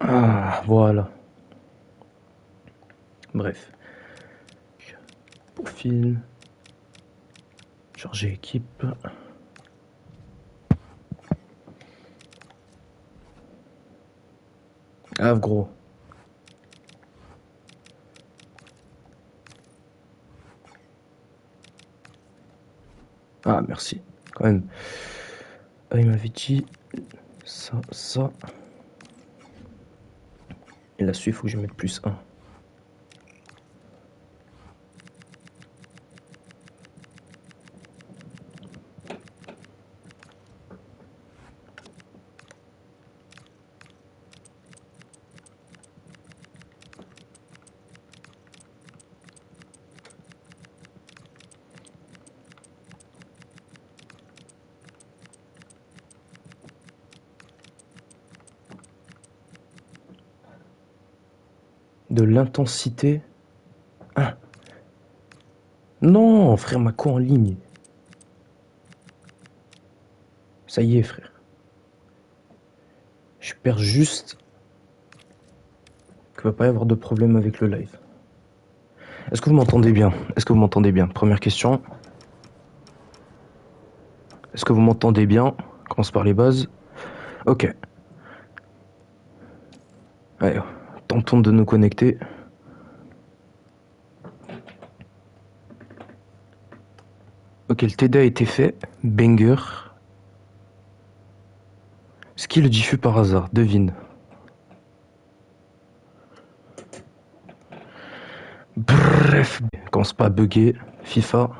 Ah, voilà. Bref. Profil. Charger équipe. Ah, gros. Ah, merci. Quand même. Ah, il m'avait dit ça, ça. Et là-dessus, il faut que je mette plus 1. De l'intensité. Ah. Non, frère, ma co en ligne. Ça y est, frère. Je perds juste qu'il va pas y avoir de problème avec le live. Est-ce que vous m'entendez bien? Est-ce que vous m'entendez bien? Première question. Est-ce que vous m'entendez bien? On commence par les bases. Ok. Allez, tentons de nous connecter. Ok, le TD a été fait. Banger. Ce qui le diffuse par hasard? Devine. Bref. Commence pas à bugger. FIFA.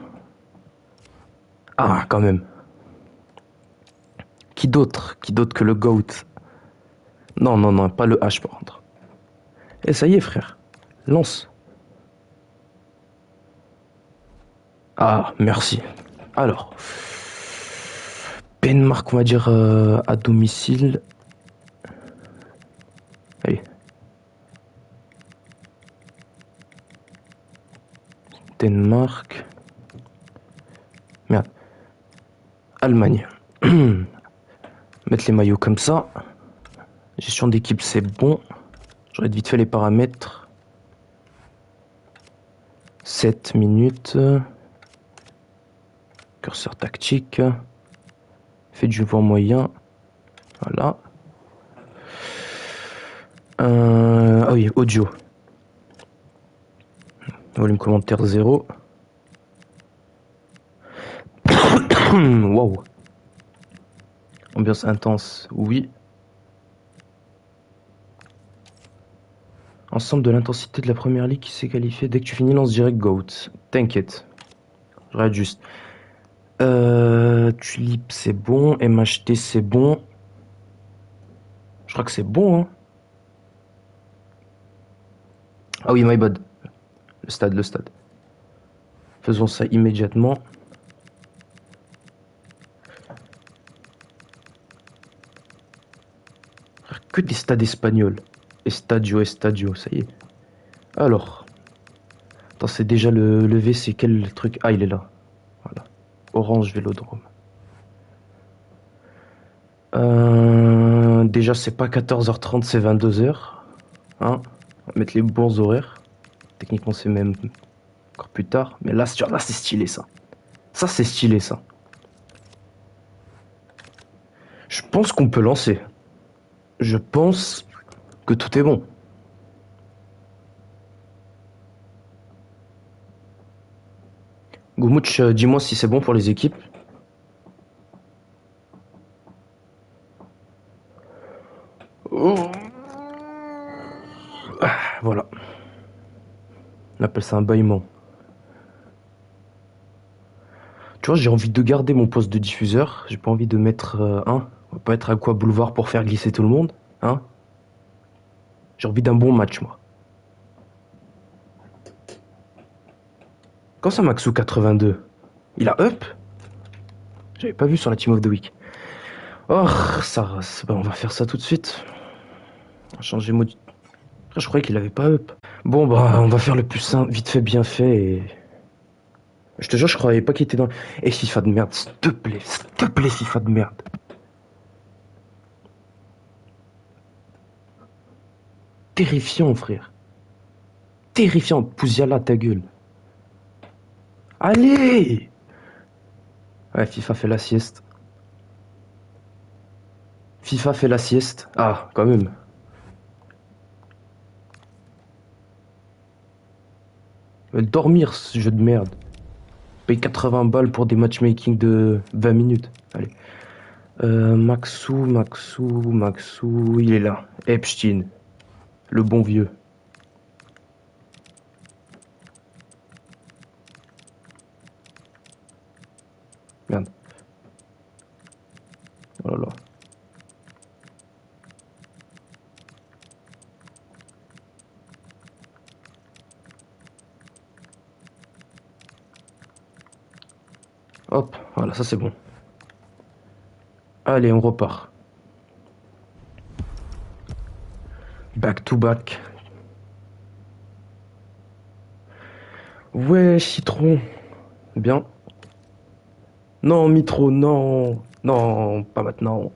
Ah, quand même. Qui d'autre? Qui d'autre que le GOAT? Non, non, non, pas le H par contre. Eh, ça y est, frère. Lance. Ah, merci. Alors. Danemark, on va dire à domicile. Allez. Danemark. Merde. Allemagne. Mettre les maillots comme ça. Gestion d'équipe, c'est bon. J'aurais vite fait les paramètres. 7 minutes. Curseur tactique. Fait du vent moyen. Voilà. Ah oui, audio. Volume commentaire 0. Wow. Ambiance intense, oui. Ensemble de l'intensité de la première ligue qui s'est qualifiée. Dès que tu finis, lance direct GOAT. T'inquiète. Je regarde juste. Tulip, c'est bon. MHT, c'est bon. Je crois que c'est bon, hein. Ah oui, my bad. Le stade, le stade. Faisons ça immédiatement. Que des stades espagnols. Estadio, Estadio, ça y est. Alors. Attends, c'est déjà le V, c'est quel truc? Ah, il est là. Voilà. Orange Vélodrome. Déjà, c'est pas 14h30, c'est 22h. Hein? On va mettre les bons horaires. Techniquement, c'est même encore plus tard. Mais là, là c'est stylé, ça. Ça, c'est stylé, ça. Je pense qu'on peut lancer. Je pense que tout est bon. Goumouch, dis-moi si c'est bon pour les équipes. Oh. Ah, voilà. On appelle ça un bâillement. Tu vois, j'ai envie de garder mon poste de diffuseur. J'ai pas envie de mettre un. On va pas être à quoi boulevard pour faire glisser tout le monde. Hein? J'ai envie d'un bon match, moi. Quand ça, Maxou 82? Il a up? J'avais pas vu sur la Team of the Week. Oh, ça, on va faire ça tout de suite. On va changer mode. Je croyais qu'il avait pas up. Bon, bah, on va faire le plus simple, vite fait, bien fait. Et... Je te jure, je croyais pas qu'il était dans. Et FIFA de merde, s'il te plaît, FIFA de merde. terrifiant, frère. Terrifiant. Pouziala, ta gueule. Allez! Ouais, FIFA fait la sieste. FIFA fait la sieste. Ah, quand même. Dormir, ce jeu de merde. Paye 80 balles pour des matchmaking de 20 minutes. Allez. Maxou, il est là. Epstein. Le bon vieux. Merde. Oh là là. Hop, voilà, ça c'est bon. Allez, on repart. Back to back. Ouais, citron. Bien. Non, Mitro, non. Non, pas maintenant.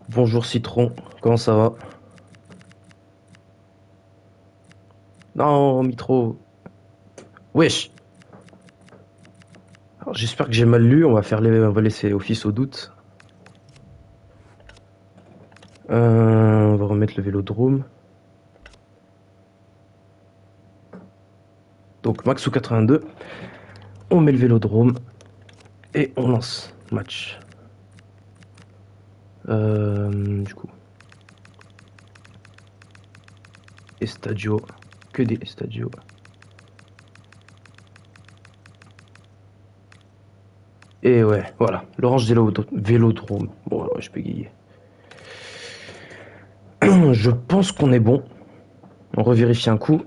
Bonjour citron, comment ça va? Non, Mitro. Wesh. Alors, j'espère que j'ai mal lu, on va laisser office au doute. On va remettre le vélodrome. Donc Maxou 82. On met le vélodrome. Et on lance match. Du coup. Estadio. Que des Estadio. Et ouais, voilà. L'Orange Vélodrome. Bon, alors, je peux guiller. Je pense qu'on est bon. On revérifie un coup.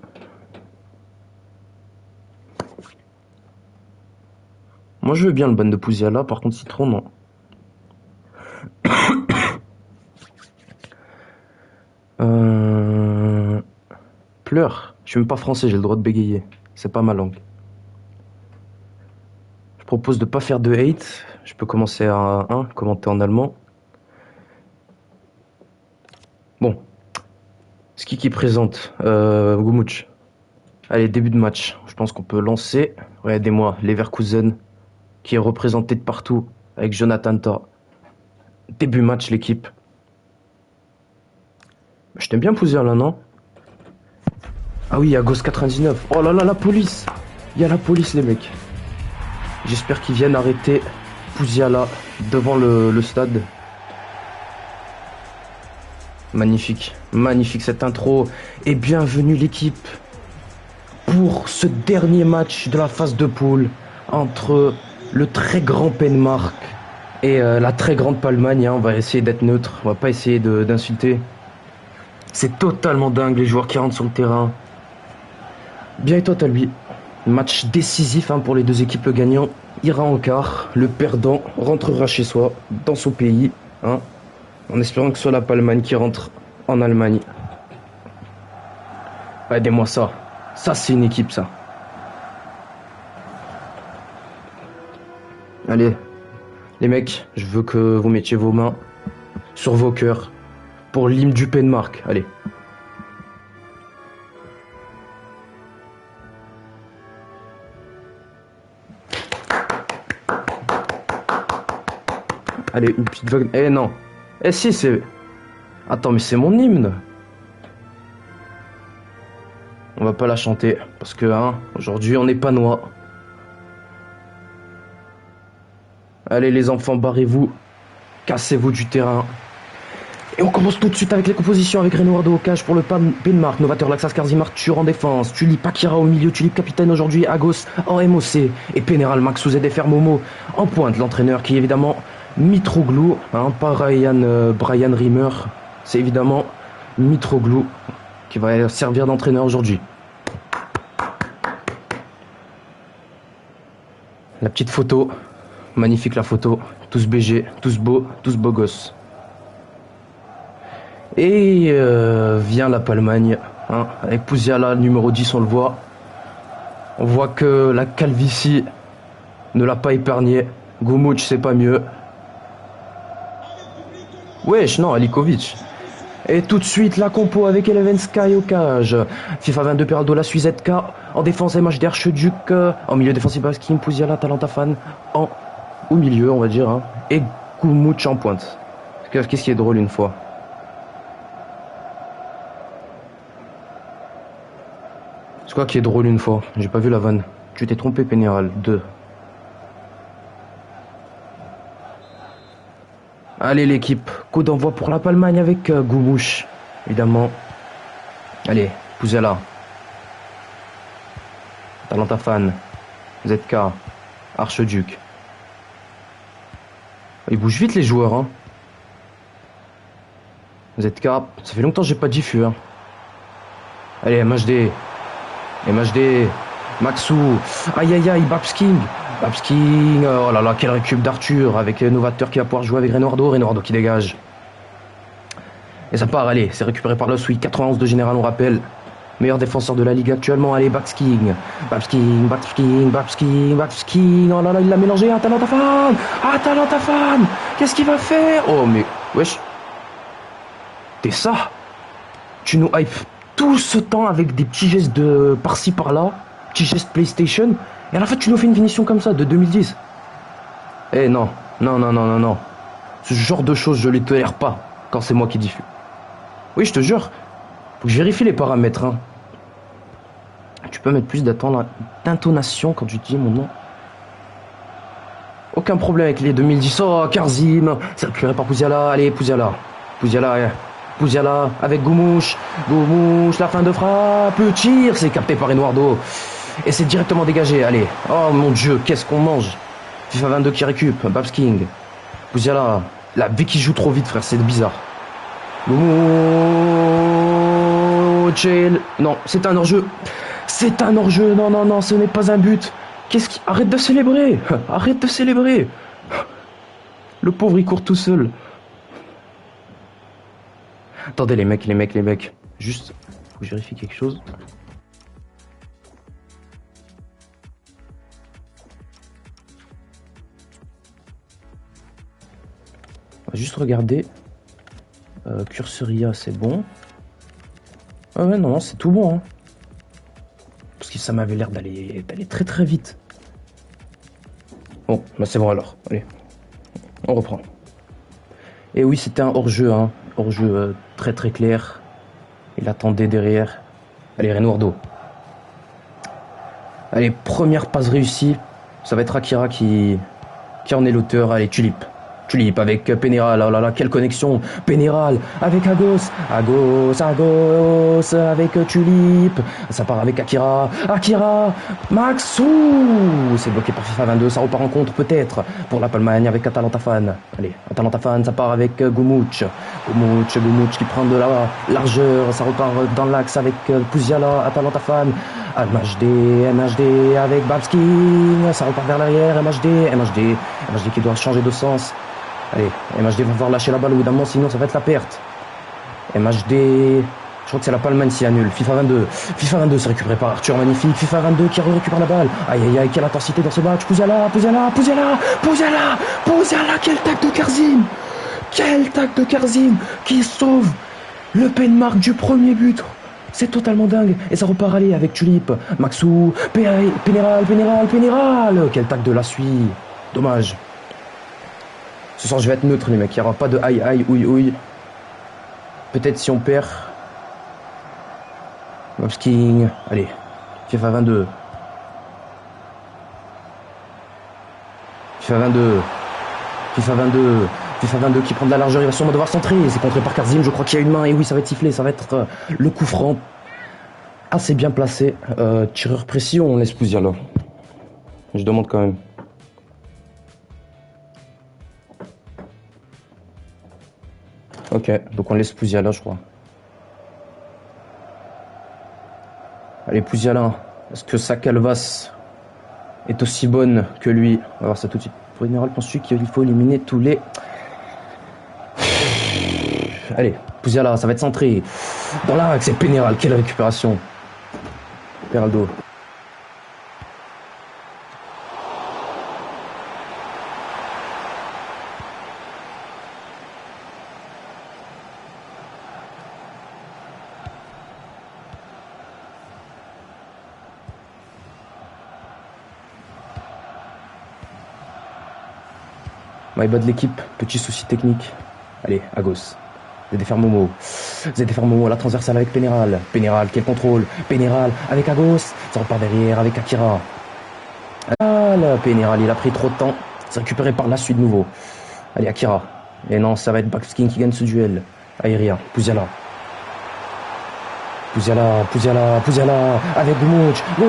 Moi, je veux bien le ban de Pouziala. Par contre, Citron, non. Pleure. Je suis même pas français, j'ai le droit de bégayer. C'est pas ma langue. Je propose de pas faire de hate. Je peux commencer à 1, commenter en allemand. Bon. Ski qui présente Gumouch. Allez, début de match. Je pense qu'on peut lancer. Regardez-moi, Leverkusen, qui est représenté de partout, avec Jonathan Tah. Début match, l'équipe. Je t'aime bien, Pouziala, non? Ah oui, il y a Ghost 99. Oh là là, la police! Il y a la police, les mecs. J'espère qu'ils viennent arrêter Pouziala devant le stade. Magnifique, magnifique cette intro. Et bienvenue l'équipe pour ce dernier match de la phase de poule entre le très grand Penmark et la très grande Palmagne. On va essayer d'être neutre, on va pas essayer d'insulter. C'est totalement dingue les joueurs qui rentrent sur le terrain. Bien et toi Talbi. Match décisif pour les deux équipes. Le gagnant ira en quart. Le perdant rentrera chez soi, dans son pays. En espérant que ce soit la Palmagne qui rentre en Allemagne. Aidez-moi ça. Ça c'est une équipe ça. Allez. Les mecs, je veux que vous mettiez vos mains sur vos cœurs pour l'hymne du Penmark. Allez. Allez, une petite vague. Eh non. Eh si, c'est... Attends, mais c'est mon hymne. On va pas la chanter. Parce que, aujourd'hui, on n'est pas noix. Allez, les enfants, barrez-vous. Cassez-vous du terrain. Et on commence tout de suite avec les compositions. Avec Renoirdo au cage pour le Penmark. Novateur, Laxas, Karzimar, Tur en défense. Tulip, Akira au milieu. Tulip, capitaine aujourd'hui. Agos en MOC. Et Pénéral, Max ZFR Momo en pointe. L'entraîneur qui, évidemment... Mitroglou, pas Brian Rimmer, c'est évidemment Mitroglou qui va servir d'entraîneur aujourd'hui. La petite photo, magnifique la photo, tous BG, tous beaux gosses. Et vient la Palmagne, avec Pouziala, numéro 10, on le voit. On voit que la calvitie ne l'a pas épargné. Gumouch, c'est pas mieux. Wesh, non, Alikovic. Et tout de suite, la compo avec Eleven Sky au cage. FIFA 22, Peraldo, la Suisse ZK. En défense, MHD Archeduc. En milieu défensif, Baskin, Pouziala, Talentafan. Au milieu, on va dire. Hein. Et Goumouch en pointe. Qu'est-ce qui est drôle une fois? C'est quoi qui est drôle une fois? J'ai pas vu la vanne. Tu t'es trompé, Pénéral. 2. Allez, l'équipe. Coup d'envoi pour la Palmagne avec Goumouch. Évidemment. Allez, Pouziala. Talentafan. ZK. Archeduc. Ils bougent vite les joueurs. Hein. ZK. Ça fait longtemps que j'ai pas diffus. Hein. Allez, MHD. MHD. Maxou. Aïe aïe aïe, Babsking. Babsking. Oh là là, quel récup d'Arthur avec Novateur qui va pouvoir jouer avec Renoirdo. Renoirdo qui dégage. Et ça part, allez, c'est récupéré par Loss, oui, 91 de général, on rappelle. Meilleur défenseur de la ligue actuellement, allez, Babsking. Babsking, Babsking, Babsking, Babsking. Oh là là, il l'a mélangé. Talentafan. Talentafan. Qu'est-ce qu'il va faire? Oh, mais, wesh. T'es ça? Tu nous hype tout ce temps avec des petits gestes de par-ci par-là, petits gestes PlayStation, et à la fin tu nous fais une finition comme ça de 2010. Eh non, non, non, non, non, non. Ce genre de choses, je les tolère pas quand c'est moi qui diffuse. Oui, je te jure, faut que je vérifie les paramètres. Hein. Tu peux mettre plus d'intonation quand tu dis mon nom. Aucun problème avec les 2010. Oh, Karzim, c'est récupéré par Pouziala. Allez, Pouziala. Pouziala, ouais. Pouziala avec Goumouch. Goumouch, la fin de frappe. Le tir, c'est capté par Eduardo. Et c'est directement dégagé. Allez. Oh mon Dieu, qu'est-ce qu'on mange. FIFA 22 qui récup. Babsking. Pouziala. La vie qui joue trop vite, frère. C'est bizarre. Goumouch. Non, c'est un hors-jeu. C'est un hors-jeu. Non, non, non, ce n'est pas un but. Arrête de célébrer. Arrête de célébrer. Le pauvre, il court tout seul. Attendez les mecs. Juste, faut que je vérifie quelque chose. On va juste regarder. Cursoria, c'est bon. Ah ouais, non, c'est tout bon. Hein. Parce que ça m'avait l'air d'aller très très vite. Bon, bah c'est bon alors. Allez, on reprend. Et oui, c'était un hors-jeu, hein. Hors-jeu très très clair. Il attendait derrière. Allez, Renoirdo. Allez, première passe réussie. Ça va être Akira qui en est l'auteur. Allez, Tulip avec Pénéral. Oh là là, quelle connexion. Pénéral avec Agos avec Tulip. Ça part avec Akira. Maxou. C'est bloqué par FIFA 22. Ça repart en contre peut-être pour la Palmagne avec Atalantafan. Allez, Atalantafan, ça part avec Goumouch qui prend de la largeur. Ça repart dans l'axe avec Pouziala. Atalantafan. MHD avec Babsking. Ça repart vers l'arrière. MHD qui doit changer de sens. Allez, MHD va falloir lâcher la balle au bout d'un moment, sinon ça va être la perte. MHD, je crois que c'est la Palmagne qui annule. FIFA 22, c'est récupéré par Arthur, magnifique. FIFA 22 qui récupère la balle. Aïe aïe aïe, quelle intensité dans ce match. Pouziala, quel tac de Karzim qui sauve le penmark du premier but. C'est totalement dingue. Et ça repart aller avec Tulip, Maxou, Pénéral. Quel tac de la suie. Dommage. Ce soir, je vais être neutre, les mecs. Il n'y aura pas de aïe, ouille. Peut-être si on perd. Babsking. Allez. FIFA 22. FIFA 22 qui prend de la largeur. Il va sûrement devoir centrer. C'est contré par Karzim. Je crois qu'il y a une main. Et oui, ça va être sifflé. Ça va être le coup franc. Assez bien placé. Tireur précis, on laisse Pouziala. Je demande quand même. Ok, donc on laisse Pouziala, je crois. Allez, Pouziala. Est-ce que sa calvasse est aussi bonne que lui? On va voir ça tout de suite. Pour général, penses-tu qu'il faut éliminer tous les... Allez, Pouziala, ça va être centré. Dans l'axe, c'est Pénéral. Quelle récupération. Peraldo. My bad l'équipe, petit souci technique. Allez, Agos. ZFR Momo. ZFR Momo, la transversale avec Pénéral. Pénéral, quel contrôle. Pénéral avec Agos. Ça repart derrière avec Akira. Ah là, Pénéral, il a pris trop de temps. C'est récupéré par la suite de nouveau. Allez, Akira. Et non, ça va être Babskin qui gagne ce duel. Aérien, Pouziala. Pouziala. Avec Gumouch. Non,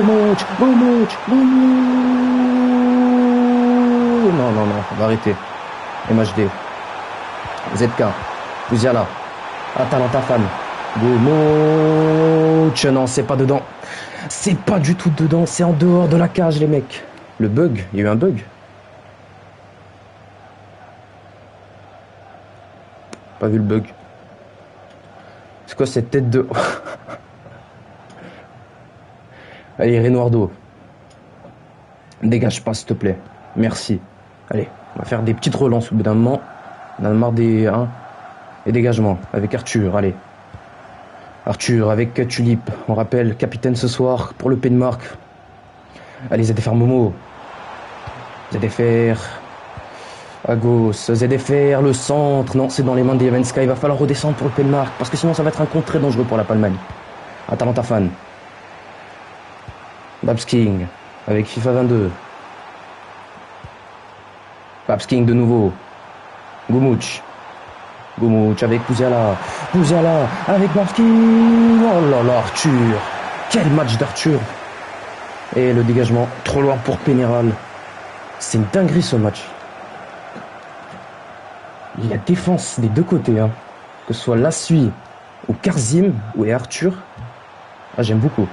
on va arrêter. MHD. ZK. Pouziala. Atalanta fan. Gumouch. Non, c'est pas dedans. C'est pas du tout dedans. C'est en dehors de la cage, les mecs. Le bug. Il y a eu un bug. Pas vu le bug. C'est quoi cette tête de... Allez, Renoirdo. Dégage pas, s'il te plaît. Merci. Allez, on va faire des petites relances au bout d'un moment. On a marre des... Hein, et dégagement avec Arthur, allez. Arthur avec Tulip. On rappelle, capitaine ce soir pour le Pénmark. Allez, ZFR Momo. ZFR... Agos, ZFR, le centre. Non, c'est dans les mains de Jevenska. Il va falloir redescendre pour le Pénmark. Parce que sinon, ça va être un compte très dangereux pour la Palmagne. Atalanta fan. Babs King avec FIFA 22. Babs King de nouveau. Gumouch avec Pouziala avec Babs King. Oh là là, Arthur. Quel match d'Arthur. Et le dégagement, trop loin pour Pénéral. C'est une dinguerie ce match. La défense des deux côtés, hein. Que ce soit Lassui ou Karzim ou Arthur. Ah, j'aime beaucoup.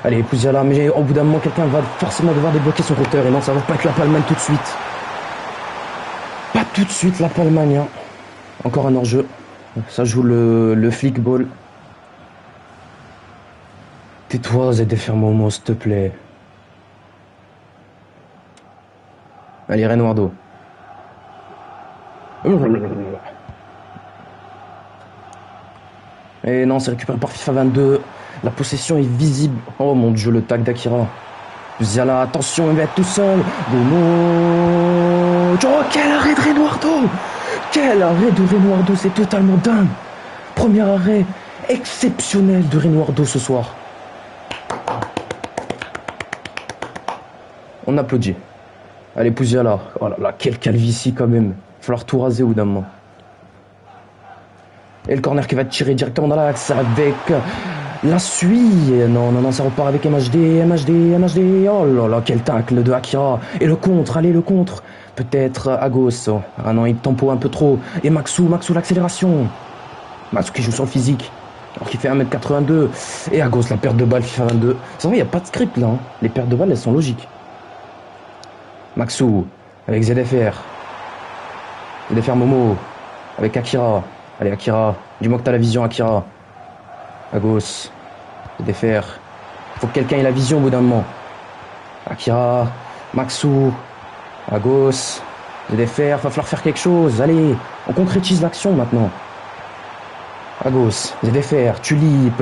Allez, Pouziala, mais au bout d'un moment, quelqu'un va forcément devoir débloquer son routeur. Et non, ça va pas être la Palmagne tout de suite. Pas tout de suite, la Palmagne. Hein. Encore un hors-jeu. Ça joue le flick ball. Tais-toi, ZFR Momo, s'il te plaît. Allez, Renoirdo. Et non, c'est récupéré par FIFA 22. La possession est visible. Oh mon dieu, le tag d'Akira. Pouziala, attention, il va être tout seul. Oh, quel arrêt de Renoirdo. Quel arrêt de Renoirdo, c'est totalement dingue. Premier arrêt exceptionnel de Renoirdo ce soir. On applaudit. Allez, Pouziala. Oh là là, quel calvitie quand même. Il va falloir tout raser au bout d'un moment. Et le corner qui va tirer directement dans l'axe avec la suie. Non, ça repart avec MHD. Oh là là, quel tacle de Akira. Et le contre, allez, le contre. Peut-être Agos. Ah non, il tempo un peu trop. Et Maxou, l'accélération. Maxou qui joue sur le physique. Alors qu'il fait 1m82. Et Agos, la perte de balle FIFA 22. C'est vrai, il n'y a pas de script là. Hein. Les pertes de balles, elles sont logiques. Maxou avec ZFR. ZFR Momo avec Akira. Allez, Akira. Dis-moi que t'as la vision, Akira. Agos. ZFR. Faut que quelqu'un ait la vision au bout d'un moment. Akira. Maxou. Agos. ZFR. Va falloir faire quelque chose. Allez, on concrétise l'action maintenant. Agos. ZFR. Tulip.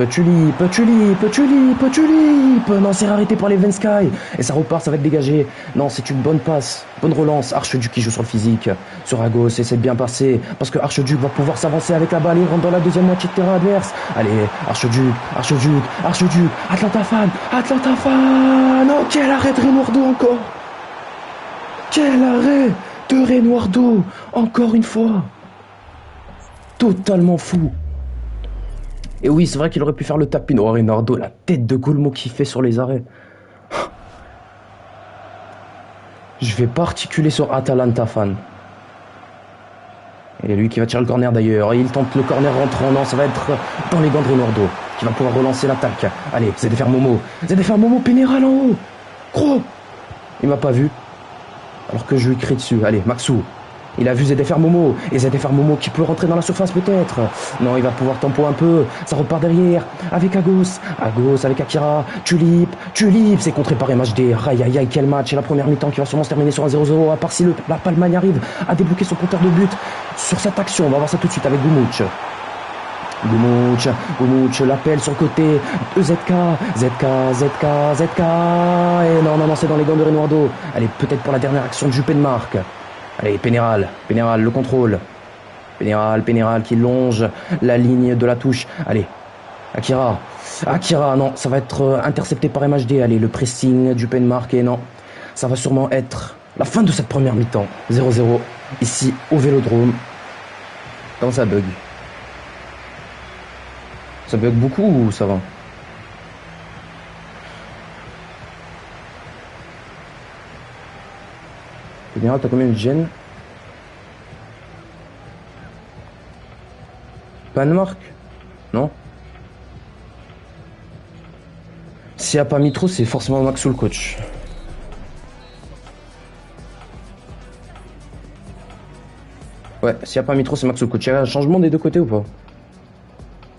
Non, c'est arrêté par les Vensky. Et ça repart, ça va être dégagé. Non, c'est une bonne passe. Bonne relance. Archeduc qui joue sur le physique. Sur Agos. Et c'est bien passé. Parce que Archeduc va pouvoir s'avancer avec la balle. Il rentre dans la deuxième moitié de terrain adverse. Allez, Archeduc. Atalanta fan. Oh, quel arrêt de Renoirdo encore. Quel arrêt de Renoirdo. Encore une fois. Totalement fou. Et oui, c'est vrai qu'il aurait pu faire le tapin. Oh, Renoirdo, la tête de Goulmo qu'il fait sur les arrêts. Je vais pas articuler sur Atalanta fan. Et lui qui va tirer le corner d'ailleurs. Il tente le corner rentrant. Non, ça va être dans les gants de Renoirdo qui va pouvoir relancer l'attaque. Allez, ZFR Momo, Pénéral en haut. Gros. Il m'a pas vu. Alors que je lui crie dessus. Allez, Maxou. Il a vu ZFR Momo. Et ZFR Momo qui peut rentrer dans la surface peut-être. Non, il va pouvoir tempo un peu. Ça repart derrière. Avec Agos avec Akira. Tulip. C'est contré par MHD. Aïe, quel match. Et la première mi-temps qui va sûrement se terminer sur un 0-0. À part si la Palmagne arrive à débloquer son compteur de but sur cette action. On va voir ça tout de suite avec Gumouch, l'appel sur le côté de ZK. Et non, c'est dans les gants de Renoirdo. Allez, peut-être pour la dernière action du Pénmark. Allez, Pénéral, Pénéral, le contrôle. Pénéral, Pénéral qui longe la ligne de la touche. Allez, Akira. Akira, non, ça va être intercepté par MHD. Allez, le pressing du Penmark. Et non, ça va sûrement être la fin de cette première mi-temps. 0-0, ici au Vélodrome. Comment ça bug? Ça bug beaucoup ou ça va? Pénéral, t'as combien de gènes? Penmark? Non? S'il n'y a pas Mitro, c'est forcément Maxou le coach. Ouais, s'il n'y a pas Mitro, c'est Maxou le coach. Il y a un changement des deux côtés ou pas?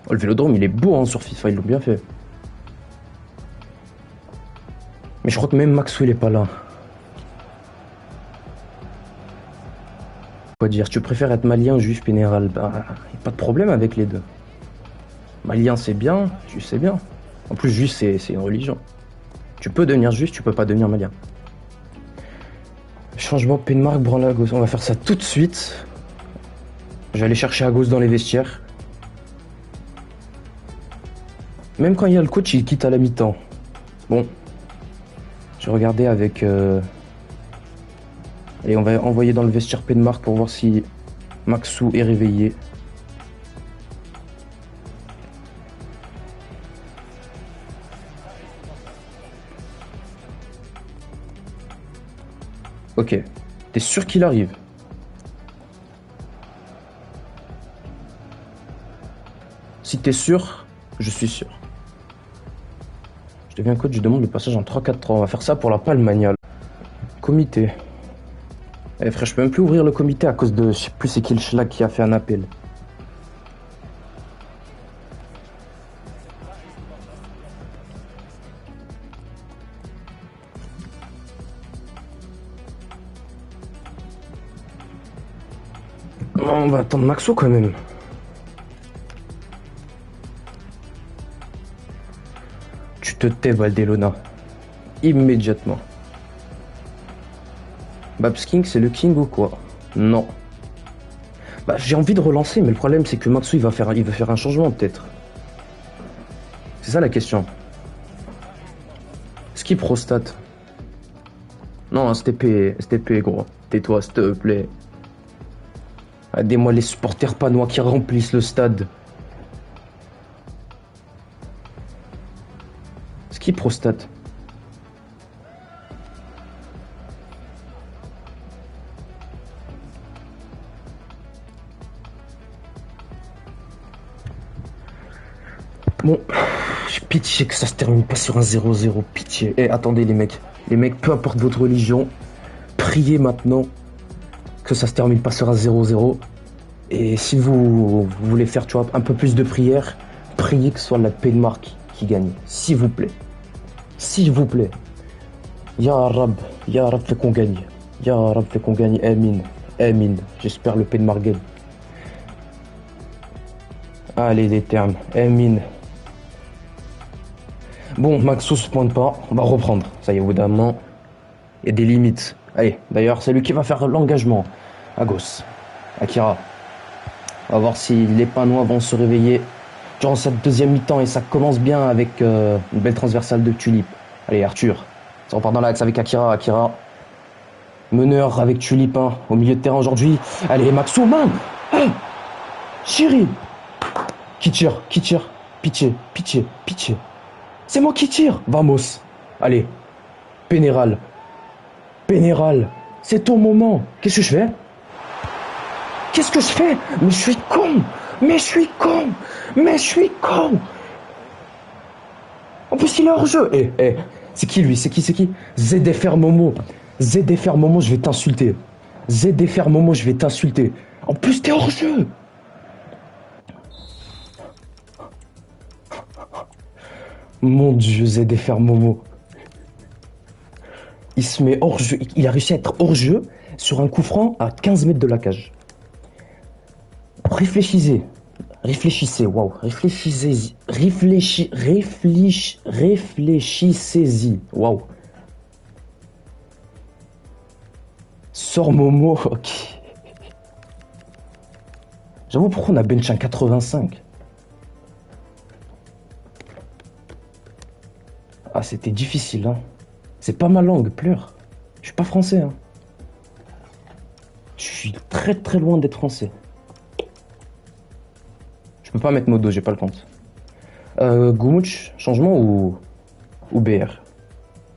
Oh, le Vélodrome, il est beau hein, sur FIFA, ils l'ont bien fait. Mais je crois que même Maxou, il est pas là. Quoi dire? Tu préfères être malien ou juif Pénéral? Bah, y a pas de problème avec les deux. Malien, c'est bien, juif, c'est bien. En plus, juif, c'est une religion. Tu peux devenir juif, tu peux pas devenir malien. Changement Penmark, branle à gauche. On va faire ça tout de suite. Je vais aller chercher à gauche dans les vestiaires. Même quand il y a le coach, il quitte à la mi-temps. Bon. Je vais regarder avec... Allez, on va envoyer dans le vestiaire Penmark pour voir si Maxou est réveillé. Ok. T'es sûr qu'il arrive? Si t'es sûr, je suis sûr. Je deviens coach, je demande le passage en 3-4-3. On va faire ça pour la Palmagnole. Comité. Eh frère, je peux même plus ouvrir le comité à cause de... Je sais plus c'est qui le schlag qui a fait un appel. On va attendre Maxo quand même. Tu te tais, Valdelona. Immédiatement. Babs King, c'est le king ou quoi? Non. Bah, j'ai envie de relancer, mais le problème, c'est que Maxou, il va faire un changement, peut-être. C'est ça, la question. Skip prostate. Non, STP, gros. Tais-toi, s'il te plaît. Aidez-moi les supporters panois qui remplissent le stade. Skip prostate. Bon, j'ai pitié que ça se termine pas sur un 0-0, pitié. Eh, attendez les mecs, peu importe votre religion, priez maintenant que ça se termine pas sur un 0-0. Et si vous voulez faire, tu vois, un peu plus de prière, priez que ce soit la Penmark qui gagne, s'il vous plaît. S'il vous plaît. Ya Rab fait qu'on gagne. Ya Rab fait qu'on gagne, Amin. Amin. J'espère le Penmark gagne. Allez les termes, Amin. Bon, Maxou se pointe pas, on va reprendre. Ça y est, au bout d'un moment, il y a des limites. Allez, d'ailleurs, c'est lui qui va faire l'engagement. À gauche. Akira. On va voir si les Panois vont se réveiller durant cette deuxième mi-temps. Et ça commence bien avec une belle transversale de Tulip. Allez, Arthur. Ça repart dans l'axe avec Akira. Akira. Meneur avec Tulip hein, au milieu de terrain aujourd'hui. Allez, Maxou, man. Hey Chéri. Qui tire? Pitié. C'est moi qui tire. Vamos. Allez. Pénéral. C'est ton moment. Qu'est-ce que je fais? Mais je suis con. En plus, il est hors jeu. C'est qui lui? C'est qui? ZFR Momo, je vais t'insulter. En plus, t'es hors jeu. Mon Dieu, ZFR Momo. Il se met hors jeu. Il a réussi à être hors jeu sur un coup franc à 15 mètres de la cage. Réfléchissez, waouh. Réfléchissez-y, waouh. Sors Momo, ok. J'avoue, pourquoi on a bench un 85? Ah, c'était difficile, hein. C'est pas ma langue, pleure. Je suis pas français, hein. Je suis très très loin d'être français. Je peux pas mettre modo, j'ai pas le compte. Gumouch, changement ou BR?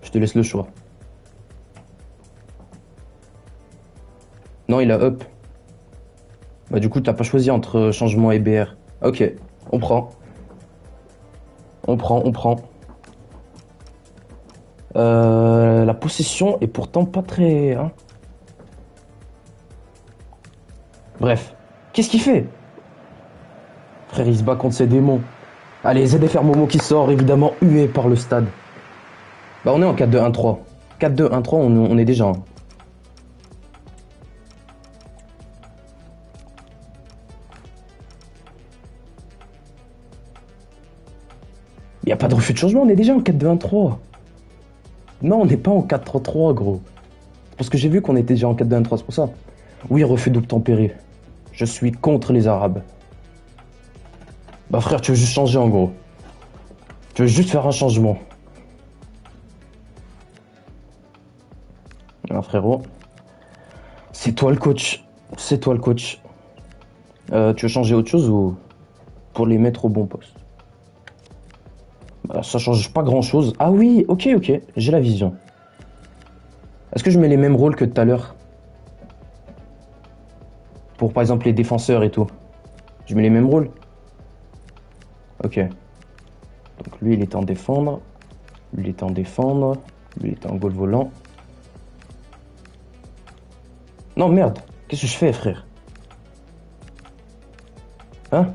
Je te laisse le choix. Non, il a up. Bah du coup, t'as pas choisi entre changement et BR. Ok, on prend. On prend. La possession est pourtant pas très... hein. Bref. Qu'est-ce qu'il fait? Frère, il se bat contre ses démons. Allez, ZFR Momo qui sort, évidemment hué par le stade. Bah on est en 4-2-1-3. 4-2-1-3, on est déjà. Hein. Il n'y a pas de refus de changement, on est déjà en 4-2-1-3. Non, on n'est pas en 4-3-3, gros. Parce que j'ai vu qu'on était déjà en 4-2-1-3, c'est pour ça. Oui, refus d'obtempérer. Je suis contre les Arabes. Bah frère, tu veux juste changer en gros. Tu veux juste faire un changement. Ah frérot. C'est toi le coach. C'est toi le coach. Tu veux changer autre chose ou pour les mettre au bon poste? Bah, ça change pas grand chose. Ah oui, ok, j'ai la vision. Est-ce que je mets les mêmes rôles que tout à l'heure? Pour par exemple les défenseurs et tout. Je mets les mêmes rôles? Ok. Donc lui il était en défendre. Lui il était en défendre. Lui il était en goal volant. Non merde, qu'est-ce que je fais frère? Hein?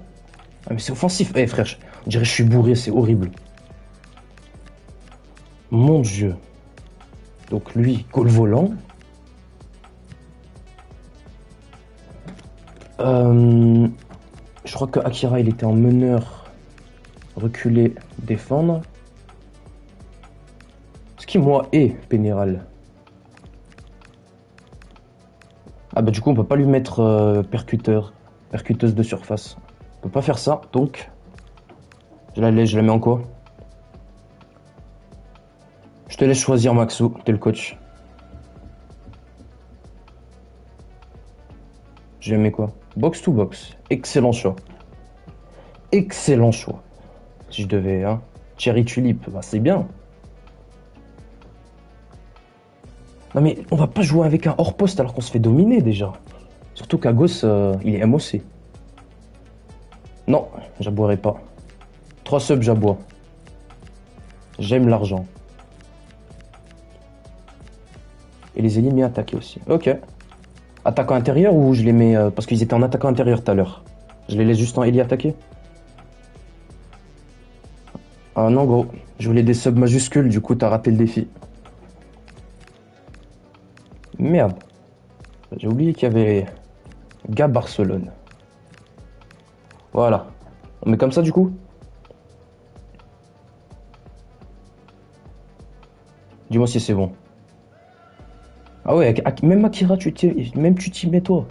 Ah mais c'est offensif. Eh frère, on dirait que je suis bourré, c'est horrible. Mon Dieu. Donc lui, goal volant. Je crois que Akira, il était en meneur, reculer, défendre. Ce qui, moi, est pénéral. Ah bah du coup, on peut pas lui mettre percuteuse de surface. On peut pas faire ça, donc... je la mets en quoi? Je te laisse choisir, Maxou, t'es le coach. Je mets quoi? Box to box. Excellent choix. Excellent choix. Si je devais, hein. Cherry Tulip, bah c'est bien. Non mais on va pas jouer avec un hors-poste alors qu'on se fait dominer déjà. Surtout qu'Agos, il est MOC. Non, j'aboierai pas. 3 subs, j'aboie. J'aime l'argent. Et les ailiers m'y attaquer aussi. Ok. Attaquant intérieur ou je les mets... parce qu'ils étaient en attaquant intérieur tout à l'heure. Je les laisse juste en ailier attaqué. Ah non gros, je voulais des subs majuscules, du coup t'as raté le défi. Merde. J'ai oublié qu'il y avait Gars Barcelone. Voilà. On met comme ça du coup? Dis-moi si c'est bon. Ah ouais, même Akira, tu t'y mets toi.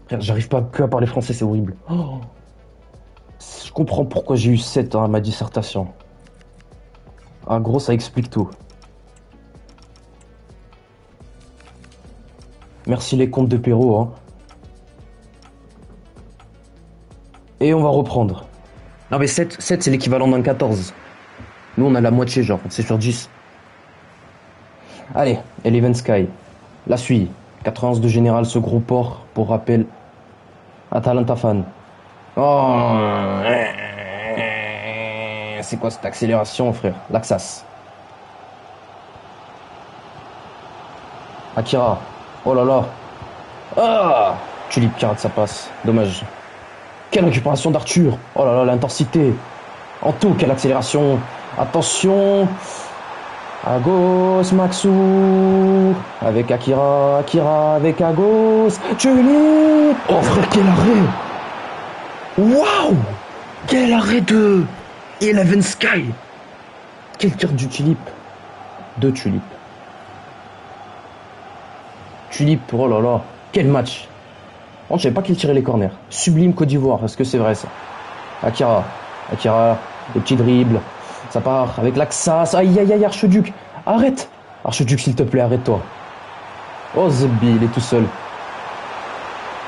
Frère, j'arrive pas que à parler français, c'est horrible. Oh, je comprends pourquoi j'ai eu 7 à ma dissertation. En gros, ça explique tout. Merci les comptes de Perrault, hein. Et on va reprendre. Non mais 7 c'est l'équivalent d'un 14. Nous on a la moitié genre, c'est sur 10. Allez, Eleven Sky. La suit. 91 de général, ce gros port, pour rappel. Atalanta fan. Oh, c'est quoi cette accélération, frère? L'Axas. Akira. Oh là là. Ah, Tulip qui rate sa passe. Dommage. Quelle récupération d'Arthur. Oh là là, l'intensité. En tout, quelle accélération. Attention. Agos, Maxou. Avec Akira. Akira avec Agos. Tulip. Oh frère, quel arrêt. Waouh. Quel arrêt de Eleven Sky. Quel tir du Tulip. De Tulip. Tulip, oh là là, quel match. Oh, je savais pas qu'il tirait les corners. Sublime Côte d'Ivoire, est-ce que c'est vrai ça? Akira, les petits dribbles. Ça part avec l'Axas. Aïe aïe aïe, Archiduc. Arrête. Archiduc, s'il te plaît, arrête-toi. Oh, Zebbi, il est tout seul.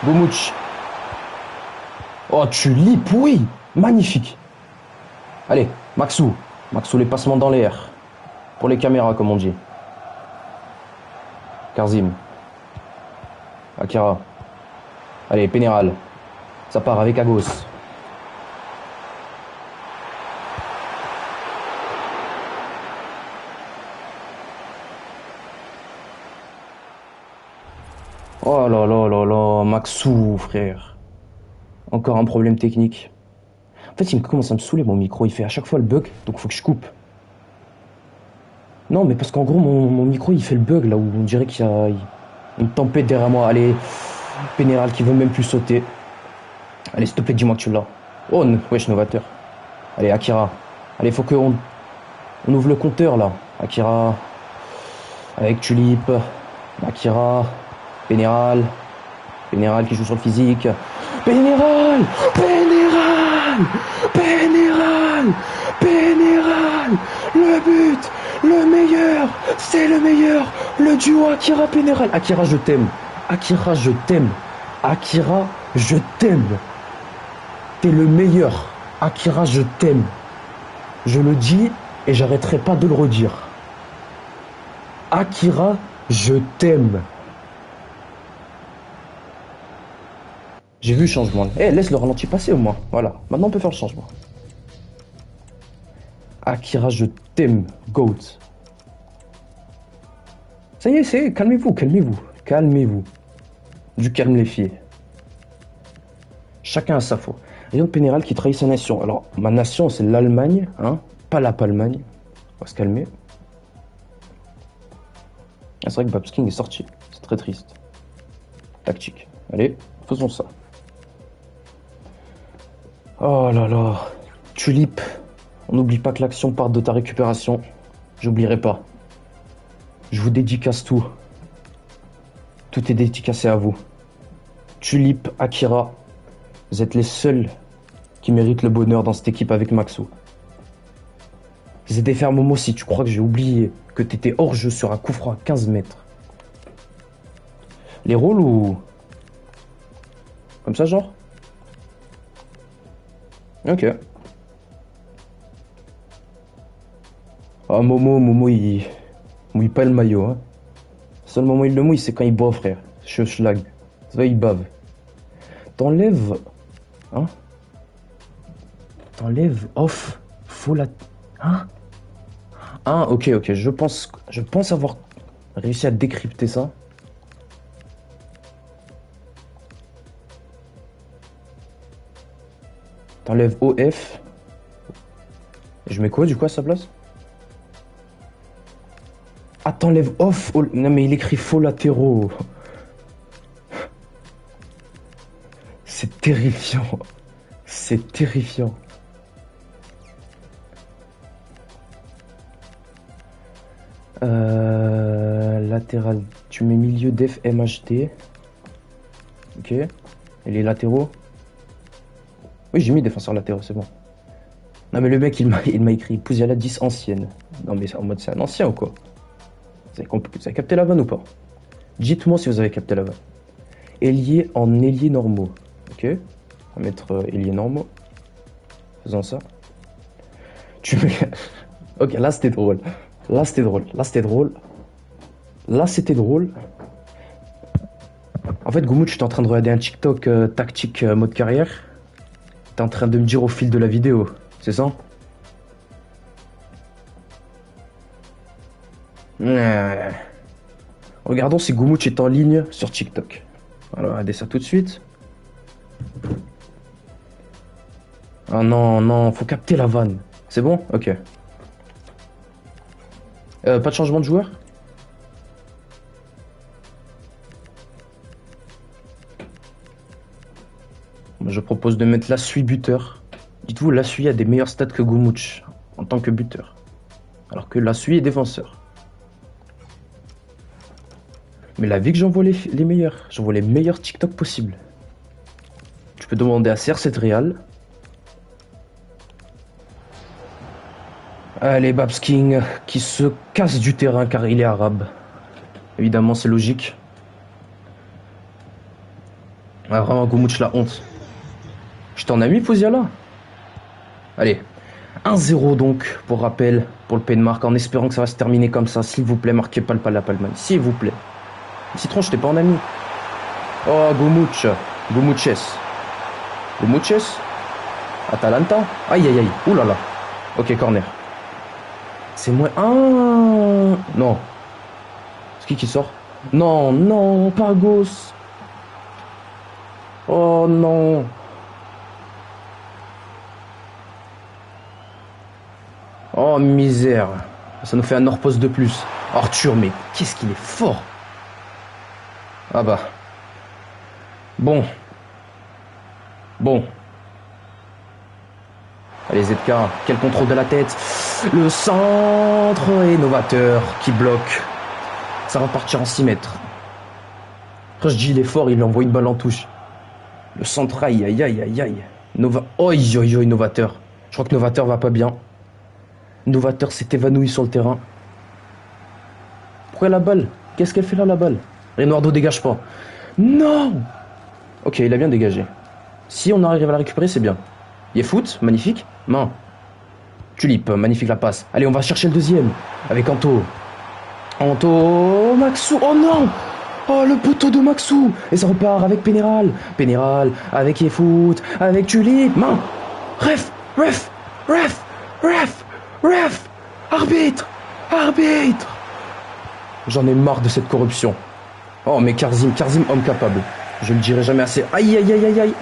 Goumouch. Oh, Tulip, oui. Magnifique. Allez, Maxou. Maxou, les passements dans l'air. Pour les caméras, comme on dit. Karzim. Akira. Allez, Pénéral. Ça part avec Agos. Oh là là là là, Maxou, frère. Encore un problème technique. En fait, il commence à me saouler mon micro. Il fait à chaque fois le bug, donc faut que je coupe. Non, mais parce qu'en gros, mon micro, il fait le bug là où on dirait qu'il y a une tempête derrière moi. Allez, Pénéral qui veut même plus sauter. Allez, s'il te plaît, dis-moi que tu l'as. Oh, wesh, novateur. Allez, Akira. Allez, faut qu'on ouvre le compteur là. Akira. Avec Tulip. Akira. Pénéral. Pénéral qui joue sur le physique. Pénéral. Pénéral. Pénéral. Pénéral. Le but. Le meilleur. C'est le meilleur. Le duo Akira Pénéral. Akira, je t'aime. Akira, je t'aime. Akira, je t'aime. T'es le meilleur. Akira, je t'aime. Je le dis et j'arrêterai pas de le redire. Akira, je t'aime. J'ai vu le changement. Eh, laisse le ralenti passer au moins. Voilà. Maintenant, on peut faire le changement. Akira, je t'aime. Goat. Ça y est, c'est. Calmez-vous, calmez-vous. Calmez-vous. Du calme, les filles. Chacun a sa faute. Rien de Pénéral qui trahit sa nation. Alors, ma nation, c'est l'Allemagne, hein. Pas la Palmagne. On va se calmer. Ah, c'est vrai que Babs King est sorti. C'est très triste. Tactique. Allez, faisons ça. Oh là là. Tulip. On n'oublie pas que l'action part de ta récupération. J'oublierai pas. Je vous dédicace tout. Tout est dédicacé à vous. Tulip, Akira. Vous êtes les seuls qui méritent le bonheur dans cette équipe avec Maxou. ZDFR Momo, si tu crois que j'ai oublié que t'étais hors jeu sur un coup franc à 15 mètres. Les rôles ou... Comme ça, genre? Ok. Ah, Momo, il mouille pas le maillot, hein. Le seul moment où il le mouille, c'est quand il boit, frère. Schlag. Ça, il bave. T'enlèves... Hein? T'enlèves off. Faut la... Hein? Ah, ok. Je pense avoir réussi à décrypter ça. T'enlèves OF. Et je mets quoi du coup à sa place? Ah, t'enlèves off. Non, mais il écrit faux latéraux. C'est terrifiant. C'est terrifiant. Latéral. Tu mets milieu def MHD. Ok. Et les latéraux? Oui, j'ai mis défenseur latéraux, c'est bon. Non, mais le mec, il m'a écrit Pouziala 10 ancienne. Non, mais en mode, c'est un ancien ou quoi? Vous avez capté la vanne ou pas? Dites-moi si vous avez capté la vanne. Ailier en ailier normaux. Ok. On va mettre ailier normaux. Faisons ça. Tu mets... Ok, là c'était drôle. Là c'était drôle. En fait, Goumou, tu es en train de regarder un TikTok tactique mode carrière. T'es en train de me dire au fil de la vidéo, c'est ça? Regardons si Goumouch est en ligne sur TikTok. Alors, regardez ça tout de suite. Ah non, faut capter la vanne. C'est bon? Ok. Pas de changement de joueur? Je propose de mettre Lassuy buteur. Dites-vous, Lassuy a des meilleurs stats que Goumouch en tant que buteur. Alors que Lassuy est défenseur. Mais la vie que j'envoie les meilleurs. J'envoie les meilleurs TikTok possibles. Tu peux demander à CR7 Real. Allez, Babs King qui se casse du terrain car il est arabe. Évidemment, c'est logique. Ah, vraiment, Goumouch, la honte. Je t'en ai mis, Pouziala. Allez, 1-0 donc, pour rappel, pour le Danemark, en espérant que ça va se terminer comme ça. S'il vous plaît, marquez pas la Palmagne. S'il vous plaît. Citron, je t'ai pas en ami. Oh, Goumouch. Goumouches. Goumouches. Atalanta. Aïe, aïe, aïe. Ouh là là. Ok, corner. C'est moins... Ah non. C'est qui sort? Non, non, Pargos. Oh non. Oh misère. Ça nous fait un hors-poste de plus. Arthur, mais qu'est-ce qu'il est fort. Ah bah. Bon. Bon. Allez ZK, quel contrôle de la tête. Le centre est novateur qui bloque. Ça va partir en 6 mètres. Quand je dis il est fort, il envoie une balle en touche. Le centre, aïe, aïe, aïe, aïe, aïe. Oi, oi, oi, Novateur. Je crois que Novateur va pas bien. Novateur s'est évanoui sur le terrain. Pourquoi la balle? Qu'est-ce qu'elle fait là, la balle? Reynardo dégage pas. Non. Ok, il a bien dégagé. Si on arrive à la récupérer, c'est bien. Il est foot, magnifique. Main. Tulipe, magnifique la passe. Allez, on va chercher le deuxième. Avec Anto. Anto, Maxou. Oh non. Oh, le poteau de Maxou. Et ça repart avec Pénéral. Pénéral, avec Yefoot, avec Tulipe. Main. Ref, ref, ref, ref, ref. Arbitre, arbitre. J'en ai marre de cette corruption. Oh, mais Karzim, homme capable. Je le dirai jamais assez. Aïe, aïe, aïe, aïe, aïe.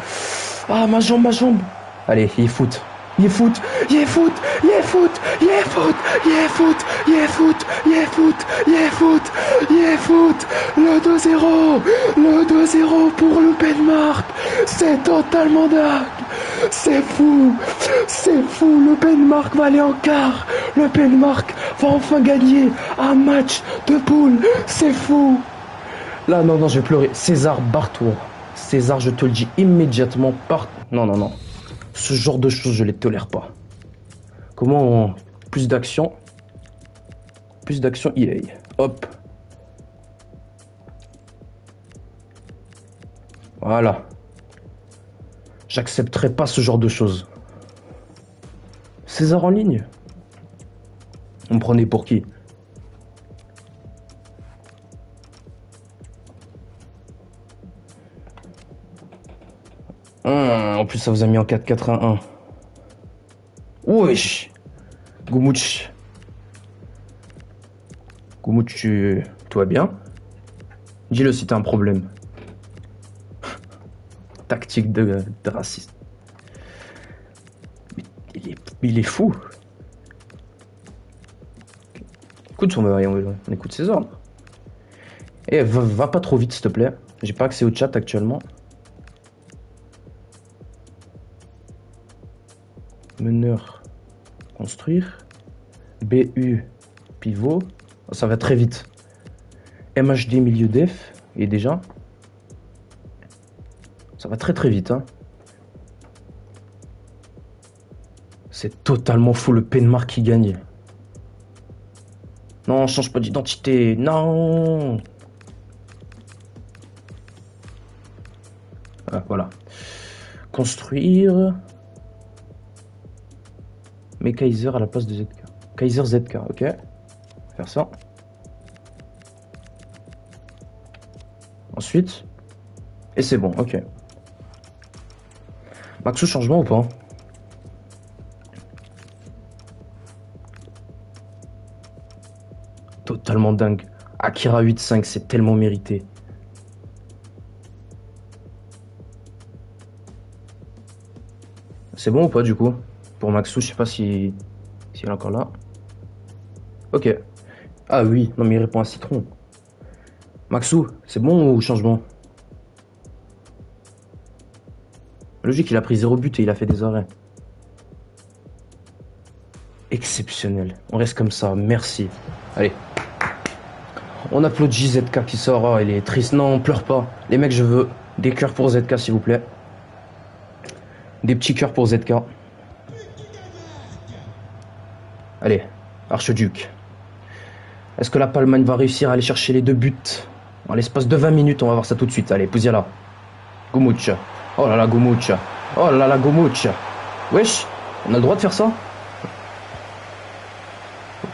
Ah, ma jambe, ma jambe. Allez, Yefoot. Yefoot, Yefoot, Yefoot, Yefoot, Yefoot, Yefoot, Yefoot, Yefoot, Yefoot, le 2-0, le 2-0 pour le Danemark. C'est totalement dingue. C'est fou, le Danemark va aller en quart. Le Danemark va enfin gagner un match de poule. C'est fou. Là, non, non, je vais pleurer. César, barre-toi. César, je te le dis immédiatement, part. Non, non, non. Ce genre de choses, je les tolère pas. Comment plus d'action EA. Hop. Voilà. J'accepterai pas ce genre de choses. César en ligne. On me prenait pour qui? En plus, ça vous a mis en 4-4-1-1. Wesh. Goumouch. Goumouch, tu vas bien? Dis-le si t'as un problème. Tactique de raciste. Il est fou. Écoute, on écoute ses ordres. Eh, va pas trop vite, s'il te plaît. J'ai pas accès au chat actuellement. Meneur, construire. BU, pivot. Oh, ça va très vite. MHD, milieu def. Et déjà. Ça va très très vite. Hein. C'est totalement fou le Danemark qui gagne. Non, change pas d'identité. Non. Ah, voilà. Construire. Mais Kaiser à la place de ZK. Kaiser ZK, ok. Faire ça. Ensuite. Et c'est bon, ok. Maxou, changement ou pas? Totalement dingue. Akira 8-5, c'est tellement mérité. C'est bon ou pas du coup? Pour Maxou, je sais pas si il est encore là. Ok. Ah oui, non mais il répond à Citron. Maxou, c'est bon ou changement? Logique, il a pris 0 but et il a fait des arrêts. Exceptionnel. On reste comme ça, merci. Allez. On applaudit ZK qui sort. Oh, il est triste. Non, pleure pas. Les mecs, je veux des cœurs pour ZK, s'il vous plaît. Des petits cœurs pour ZK. Allez, Archiduc. Est-ce que la Palmagne va réussir à aller chercher les 2 buts en l'espace de 20 minutes? On va voir ça tout de suite. Allez, Pouziala. Goumouch. Oh là là, Goumouch. Oh là là, Goumouch. Wesh, on a le droit de faire ça?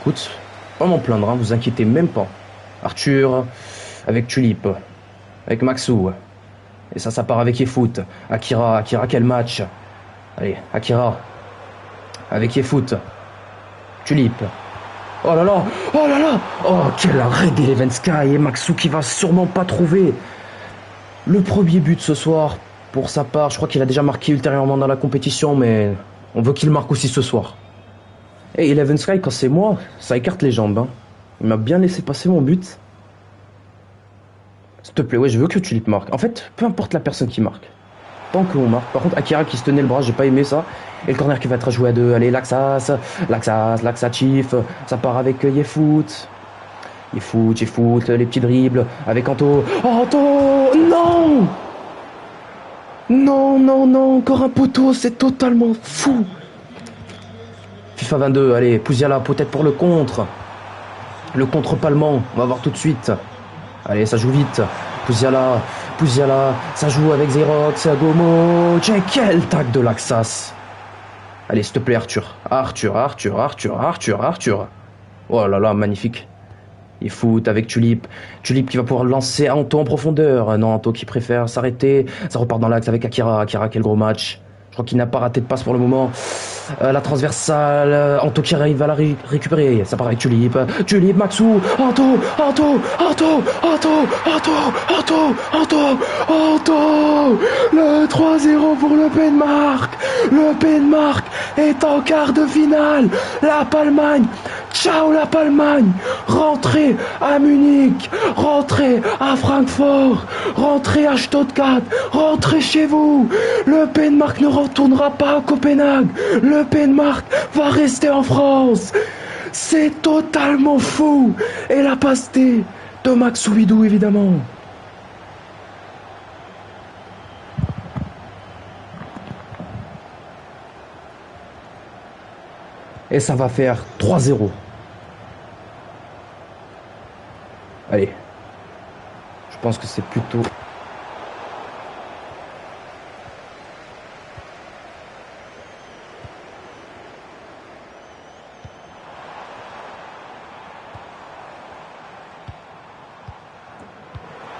Écoute, pas m'en plaindre, hein, vous inquiétez même pas. Arthur, avec Tulip, avec Maxou. Et ça part avec Yefoot. Akira, quel match. Allez, Akira. Avec Yefoot. Tulip. Oh là là, oh là là. Oh, quel arrêt d'Eleven Sky et Maxou qui va sûrement pas trouver le premier but ce soir. Pour sa part, je crois qu'il a déjà marqué ultérieurement dans la compétition, mais on veut qu'il marque aussi ce soir. Et Eleven Sky, quand c'est moi, ça écarte les jambes. Hein. Il m'a bien laissé passer mon but. S'il te plaît, ouais, je veux que Tulip marque. En fait, peu importe la personne qui marque. Tant qu'on marque. Par contre, Akira qui se tenait le bras, j'ai pas aimé ça. Et le corner qui va être joué à 2. Allez, Laxatif. Ça part avec Yefoot. Yefoot, les petits dribbles. Avec Anto. Oh, Anto! Non! Non, encore un poteau, c'est totalement fou. FIFA 22, allez, Pouziala, peut-être pour le contre. Le contre palmant, on va voir tout de suite. Allez, ça joue vite. Pouziala, ça joue avec Xerox, Gomo. Tiens, quel tac de Laxas. Allez, s'il te plaît, Arthur. Oh là là, magnifique. Il fout avec Tulip. Tulip qui va pouvoir lancer Anto en profondeur. Non, Anto qui préfère s'arrêter. Ça repart dans l'axe avec Akira. Akira, quel gros match. Je crois qu'il n'a pas raté de passe pour le moment. La transversale. Anto qui arrive à la récupérer. Ça part avec Tulip. Tulip, Maxou. Anto. Le 3-0 pour le Penmark. Le Penmark est en quart de finale. La Palmagne. Ciao la Palmagne. Rentrez à Munich. Rentrez à Francfort. Rentrez à Stuttgart. Rentrez chez vous. Le Penmark ne retournera pas à Copenhague. Le Penmark va rester en France. C'est totalement fou. Et la passe D de Max Ouidou, évidemment. Et ça va faire 3-0. Allez. Je pense que c'est plutôt...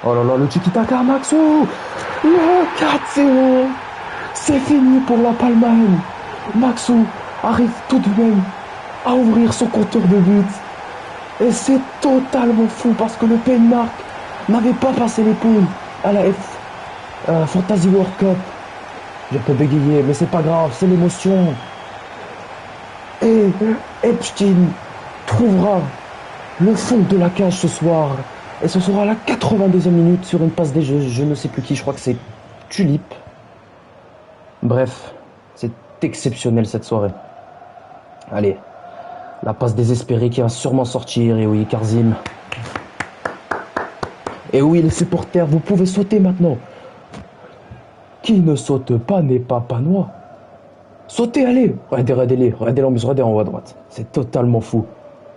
Oh là là, le tiki-taka, Maxou. Le 4-0. C'est fini pour la Palmagne. Maxou arrive tout de même à ouvrir son compteur de buts. Et c'est totalement fou parce que le Penmark n'avait pas passé les poules à la Fantasy World Cup. J'ai un peu bégayé, mais c'est pas grave, c'est l'émotion. Et Epstein trouvera le fond de la cage ce soir. Et ce sera la 82e minute sur une passe des jeux. Je ne sais plus qui, je crois que c'est Tulip. Bref, c'est exceptionnel cette soirée. Allez, la passe désespérée qui va sûrement sortir. Et oui, Karzim. Et oui, les supporters, vous pouvez sauter maintenant. Qui ne saute pas n'est pas panois. Sautez, allez. Regardez l'ambiance, regardez en haut à droite. C'est totalement fou.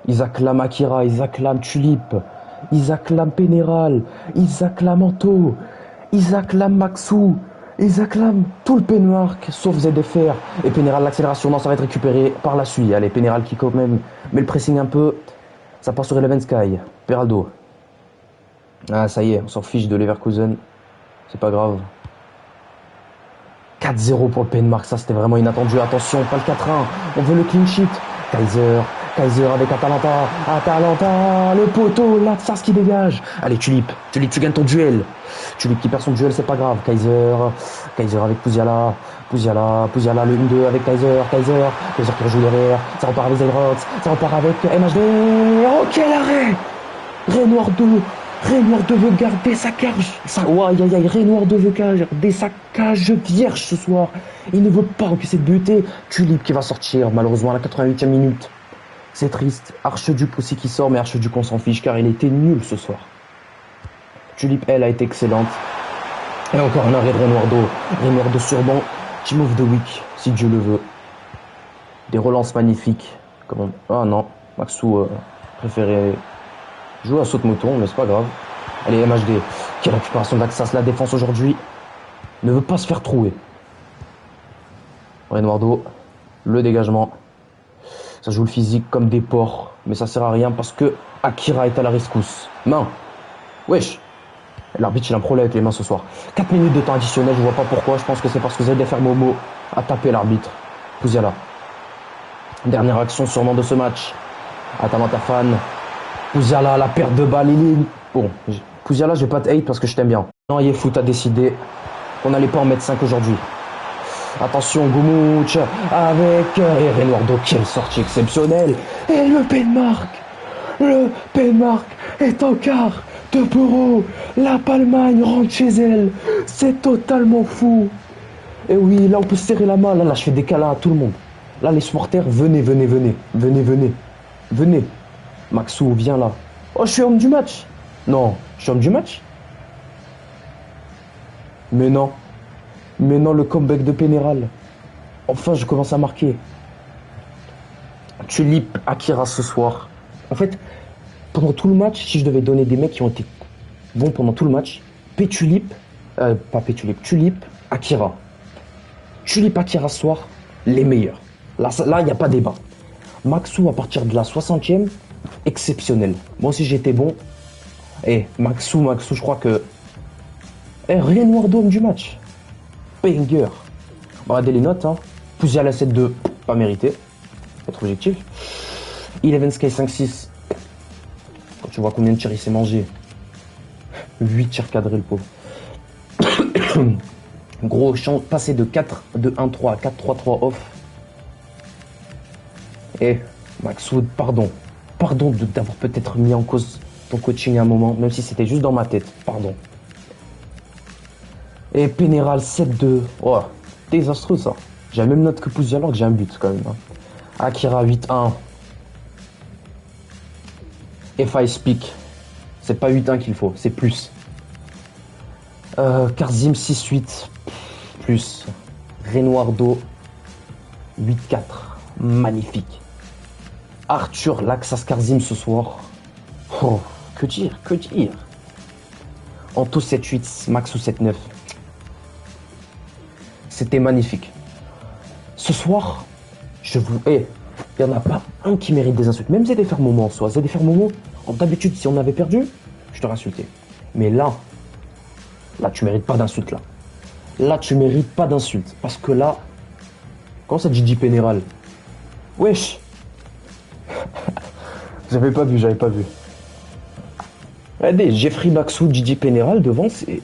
Ils acclament Akira, ils acclament Tulip, ils acclament Pénéral, ils acclament Anto, ils acclament Maxou, ils acclament tout le Penmark, sauf ZFR. Et Pénéral, l'accélération, non, ça va être récupéré par la suite. Allez, Pénéral qui quand même met le pressing un peu. Ça part sur Eleven Sky. Peraldo. Ah, ça y est, on s'en fiche de Leverkusen. C'est pas grave. 4-0 pour le Penmark, ça c'était vraiment inattendu. Attention, pas le 4-1, on veut le clean sheet. Kaiser avec Atalanta, le poteau, Latsas qui dégage. Allez, Tulip, tu gagnes ton duel. Tulip qui perd son duel, c'est pas grave. Kaiser avec Pouziala, le 1-2 avec Kaiser qui rejoue derrière. Ça repart avec Zayrox, ça repart avec MHD. Oh, quel arrêt! Renoir 2 veut garder sa cage. Renoir 2 veut garder sa cage vierge ce soir. Il ne veut pas encaisser de but. Tulip qui va sortir, malheureusement, à la 88e minute. C'est triste. Archiduc aussi qui sort, mais Archiduc on s'en fiche car il était nul ce soir. Tulip, elle, a été excellente. Et encore un arrêt de Renoirdo sur banc. Team of the Week, si Dieu le veut. Des relances magnifiques. Comment... Ah non, Maxou préférait jouer à saute-mouton, mais c'est pas grave. Allez, MHD. Quelle récupération d'Axas. La défense aujourd'hui ne veut pas se faire trouer. Renoirdo, le dégagement. Ça joue le physique comme des porcs, mais ça sert à rien parce que Akira est à la rescousse. Main. Wesh. L'arbitre il a un problème avec les mains ce soir. 4 minutes de temps additionnel, je vois pas pourquoi. Je pense que c'est parce que ZFR Momo a tapé l'arbitre. Pouziala. Dernière action sûrement de ce match. Atamanterfan. Pouziala, la perte de balle, bon, Pouziala, je vais pas te hate parce que je t'aime bien. Non, Yefoot a décidé qu'on n'allait pas en mettre 5 aujourd'hui. Attention, Goumouch avec et Renoirdo, quelle sortie exceptionnelle. Et le Penmark est en quart de Poro. La Palmagne rentre chez elle. C'est totalement fou. Et oui, là on peut se serrer la main. Là je fais des câlins à tout le monde. Là les supporters, venez. Maxou, viens là. Oh, je suis homme du match. Non, je suis homme du match. Mais non, le comeback de Pénéral. Enfin, je commence à marquer. Tulip, Akira ce soir. En fait, pendant tout le match, si je devais donner des mecs qui ont été bons pendant tout le match, Tulip, Akira. Tulip, Akira ce soir, les meilleurs. Là, il n'y a pas débat. Maxou, à partir de la 60e, exceptionnel. Moi aussi, j'étais bon. Maxou, je crois que... Renoirdo homme du match. Banger. Regardez les notes. Pouziala 7-2, pas mérité. Être objectif. Eleven Sky 5-6. Quand tu vois combien de tirs il s'est mangé. 8 tirs cadrés, le pauvre. Gros champ, passé de 4-2-1-3 à 4-3-3 off. Maxou, pardon d'avoir peut-être mis en cause ton coaching à un moment, même si c'était juste dans ma tête, pardon. Et Pénéral 7-2, oh, désastreux ça. J'ai la même note que Pouziala alors que j'ai un but quand même. Akira 8-1. If I speak, c'est pas 8-1 qu'il faut, c'est plus. Karzim 6-8, plus. Renoirdo 8-4, magnifique. Arthur Laxas Karzim ce soir. Oh, que dire. Anto 7-8, Maxou 7-9. C'était magnifique. Ce soir, il n'y en a pas un qui mérite des insultes. Même ZFR Momo en soi. ZFR Momo, d'habitude, si on avait perdu, je t'aurais insulté. Mais là, tu mérites pas d'insultes, là. Là, tu mérites pas d'insultes. Parce que là, comment ça, Gigi Pénéral? Wesh. J'avais pas vu. Regardez, Jeffrey Maxou, Gigi Pénéral devant, c'est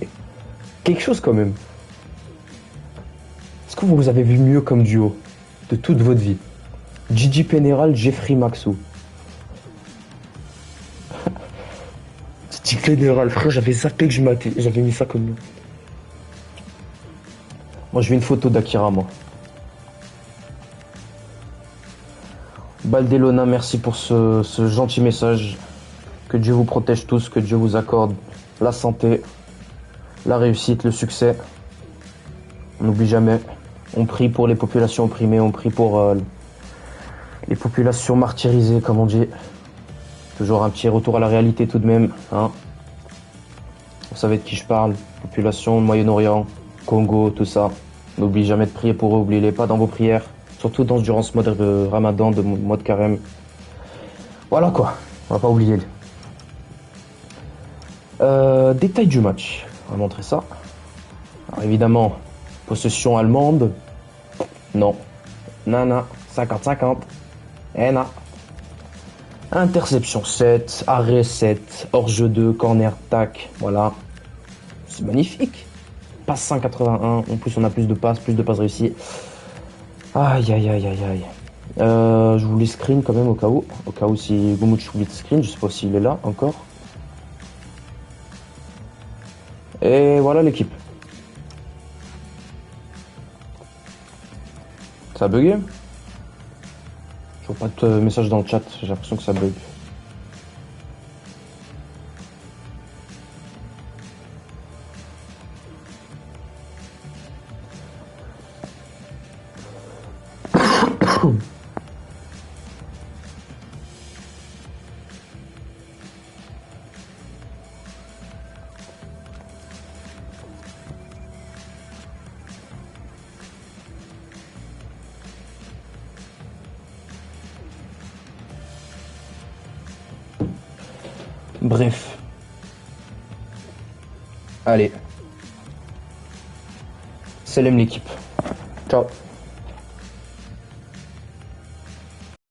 quelque chose quand même. Est-ce que vous avez vu mieux comme duo de toute votre vie? Gigi Pénéral, Jeffrey Maxou. Gigi Pénéral, frère, j'avais zappé que j'avais mis ça comme nous. Moi, je veux une photo d'Akira, moi. Baldelona, merci pour ce gentil message. Que Dieu vous protège tous, que Dieu vous accorde la santé, la réussite, le succès. On n'oublie jamais. On prie pour les populations opprimées, on prie pour les populations martyrisées, comme on dit. Toujours un petit retour à la réalité tout de même. Vous savez de qui je parle. Population Moyen-Orient, Congo, tout ça. N'oubliez jamais de prier pour eux, oubliez-les pas dans vos prières. Surtout durant ce mois de Ramadan, de mois de carême. Voilà quoi, on va pas oublier. Détail du match, on va montrer ça. Alors évidemment, possession allemande. Non. Nana, 50-50. Non. Interception 7, arrêt 7, hors-jeu 2, corner, tac. Voilà. C'est magnifique. Passe 181, en plus on a plus de passes réussies. Aïe. Je voulais screen quand même au cas où si Goumouch voulait screen, je sais pas s'il est là encore. Et voilà l'équipe. Ça a bugué? Je vois pas de message dans le chat, j'ai l'impression que ça bug. Bref. Allez. Salam l'équipe. Ciao.